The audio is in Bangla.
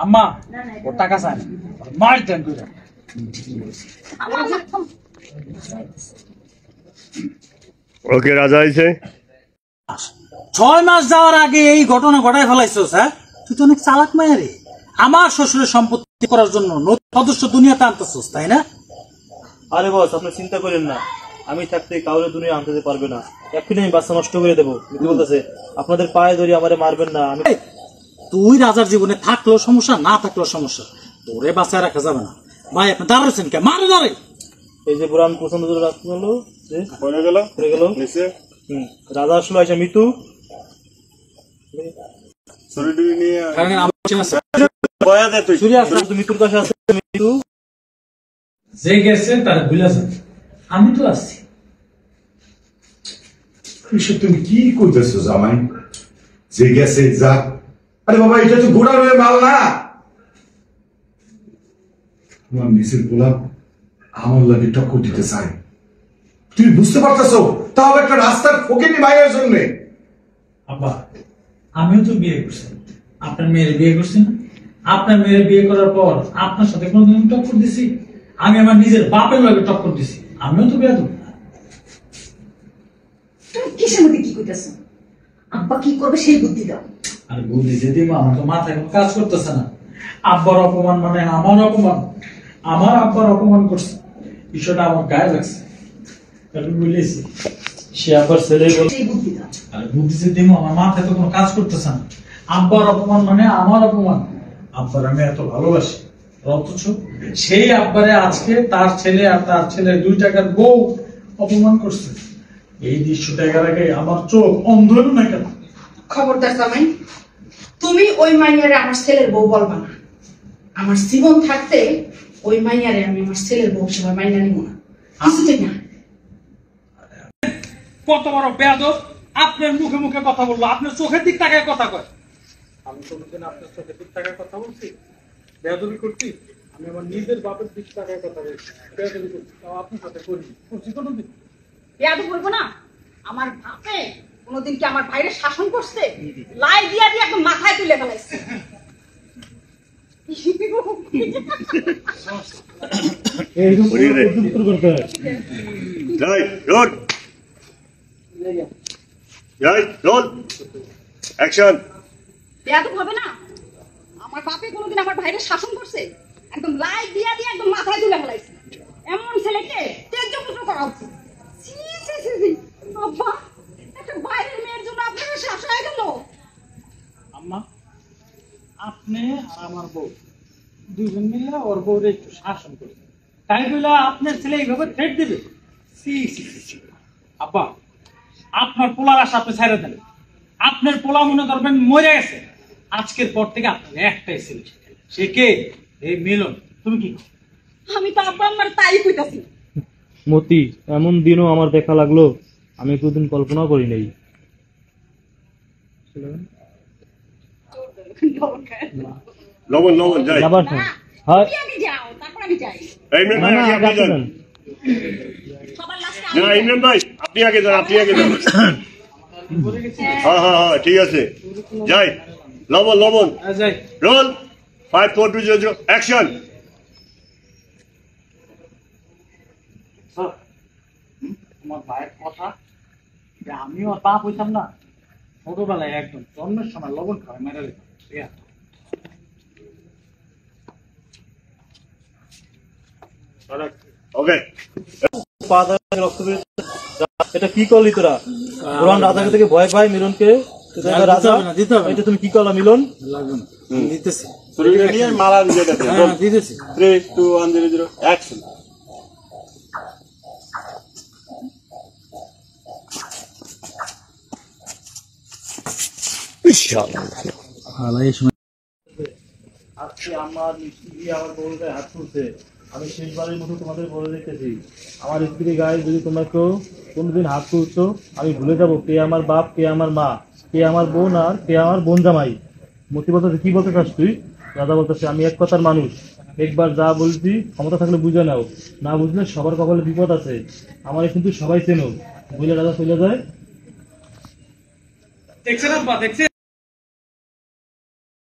আম্মা ও টাকা চায় না, মার দেন করে। ওকে রাজা আইছে 6 মাস যাওয়ার আগে এই ঘটনা ঘটায় ফেলাইছস। হ্যাঁ, তুই তো অনেক চালাক মায়া রে। আমার শ্বশুরের সম্পত্তি করার জন্য নতুন সদস্য দুনিয়াতে আনতেছস, তাই না? আরে বস, আপনি চিন্তা করেন না, আমি থাকতে কাউরে দুনিয়া আনতে পারবে না। এক্ষুনি আমি বাচ্চা নষ্ট করে দেবো। কি বলতেছে? আপনাদের পায়ে ধরে আমারে মারবেন না। আমি তুই রাজার জীবনে থাকলেও সমস্যা, না থাকলেও সমস্যা, তোরে বাঁচায় রাখা যাবে না। ভাই আপনি দাঁড়াচ্ছেন কে? মারে দাঁড়ে। এই যে পুরান পছন্দ রাস্তা হলো পড়ে গেল নিচে রাজা আসলো আইসা মিতু শরীর নিয়ে বয়া দে তুই মিতুর কাছে আছে। মিতু যে গেছে তার ভুলেছেন, আমি তো আছি। তুমি কি করতেছো জামাই? যে গেছে যা। আরে বাবা, এটা তো গোড়া রয়ে মাল না। তোমার নিচের গোলাপ আমার লাগে টক্কর দিতে চাই, তুমি বুঝতে পারতেছো? তাও একটা রাস্তার ফকিনি মায়ের জন্য। আব্বা, আমিও তো বিয়ে করছি, আপনার মেয়ের বিয়ে করছি না? আপনার মেয়ের বিয়ে করার পর আপনার সাথে কোনদিন টক্কর দিছি? আমি আমার নিজের বাপের লাগে টক্কর দিছি, আমিও তো বিয়ে দেবো। তুমি কিসের মধ্যে কি করতেছো? আব্বা কি করবে সেই বুদ্ধি দাও। আর বুদ্ধি যে দিব, আমার তো মাথায় কোনো কাজ করতেছে না। আব্বার অপমান মানে আমার অপমান, আমার আব্বার অপমান করছে, বিষয়টা আমার গায়ে লাগছে। আমি বলেছি সে আবার ছেলে সেই বুদ্ধি দাও। আর বুদ্ধি যে দিব, আমার মাথায় তো কোনো কাজ করতেছে না। আব্বার অপমান মানে আমার অপমান। আব্বার আমি এত ভালোবাসি, অথচ সেই আব্বারে আজকে তার ছেলে আর তার ছেলের 2 টাকার বউ অপমান করছে। এই দৃশ্য দেখার আগে আমার চোখ অন্ধ হলো না কেন? খবরদার জামাই, তুমি ওই মাইয়ারে আমার ছেলের বউ বলবা না। আমার জীবন থাকতে ওই মাইয়ারে আমি আমার ছেলের বউ হিসেবে মাইনা নিব না, কিছুতেই না। কত বড় বেয়াদব! আপনার মুখে মুখে কথা বললো, আপনার চোখের দিক তাকায় কথা কয়। আমি কোনোদিন আপনার চোখের দিক তাকায় কথা বলছি? বেয়াদবি করছি? আমি আমার নিজের বাপের দিক তাকায় কথা বলছি, বেয়াদবি করছি, তাও আপনার সাথে করি করছি কোনোদিন? বেয়াদব বলবো না? আমার বাপে কোনোদিন কি আমার ভাইরে শাসন করছে? লাই দিয়া দিয়ে একদম মাথায় তুলে ফেলাইছে। যাই রোল যাই রোল অ্যাকশন। বেয়াদব হবে না? আমার বাপে কোনোদিন আমার ভাইরে শাসন করছে? একদম লাই দিয়া দিয়ে একদম মাথায় তুলে ফেলাইছে। এমন ছেলেকে তেজ্য পুত্র করা উচিত। ছি ছি ছি ছি। আব্বা, একটা বাইরের মেয়ের জন্য আপনারা শাসন হয়ে গেল। আম্মা, আপনি আর আমার বউ দুজন মিলে ওর বউরে একটু শাসন করে, তাই বলে আপনার ছেলে এইভাবে থ্রেট দিবে? সি সি সি। আব্বা, আপনার পোলার আশা আপনি ছেড়ে দেন। আপনার পোলা মনে করবেন মরে গেছে। আজকের পর থেকে আপনার একটাই ছেলে, সে কে? এই মিলন। তুমি কি? আমি তো আব্বা আমার তাই কইতাছি। মতি, এমন দিনও আমার দেখা লাগলো আমি কোনদিন কল্পনাও করি নাই। লবণ লবণ যাই যাবার না, হ্যাঁ তুমি আগে যাও, তারপর আমি যাই। ইমরান না ভাই না আপনি যান। সবার লাস্টে না ইমরান ভাই আপনি আগে যান, আপনি আগে যান। হ্যাঁ হ্যাঁ হ্যাঁ ঠিক আছে যাই। লবণ লবণ যাই। Roll 5 4 2 0 0 action. তোমার ভাইয়ের কথা যে আমিও আর বাপ হইতাম না, ছোটবেলায় একদম জন্মের সময় লবণ খাওয়াই মেরে দিতাম। ওকে পা ধরে রক্ত বেরোচ্ছে। এটা কি করলি তোরা? পুরান রাজাকে থেকে ভয় পাই মিলনকে। রাজা দিতে হবে। এটা তুমি কি করলা মিলন? লাগবে না, দিতেছি। শরীর নিয়ে মালা দিয়ে দেন। হ্যাঁ, দিতেছি। 3 2 1 0 0 অ্যাকশন। আজকে আমার স্ত্রী আমার বউর গায়ে হাত তুলছে। আমি শেষবারের মতো তোমাদের বলে দিতেছি, আমার স্ত্রী গায়ে যদি তোমরা কেউ কোনোদিন হাত তুলছো, আমি ভুলে যাবো কে আমার বাপ, কে আমার মা, কে আমার বোন আর কে আমার বোন জামাই। মতি বলতেছে কি বলতে চাস তুই? দাদা বলতেছে আমি এক কথার মানুষ, একবার যা বলছি ক্ষমতা থাকলে বুঝে নাও, না বুঝলে সবার কপালে বিপদ আছে। আমার কিন্তু সবাই চেনো। বুঝলে দাদা চলে যায়। দেখছেন আব্বা, দেখছেন?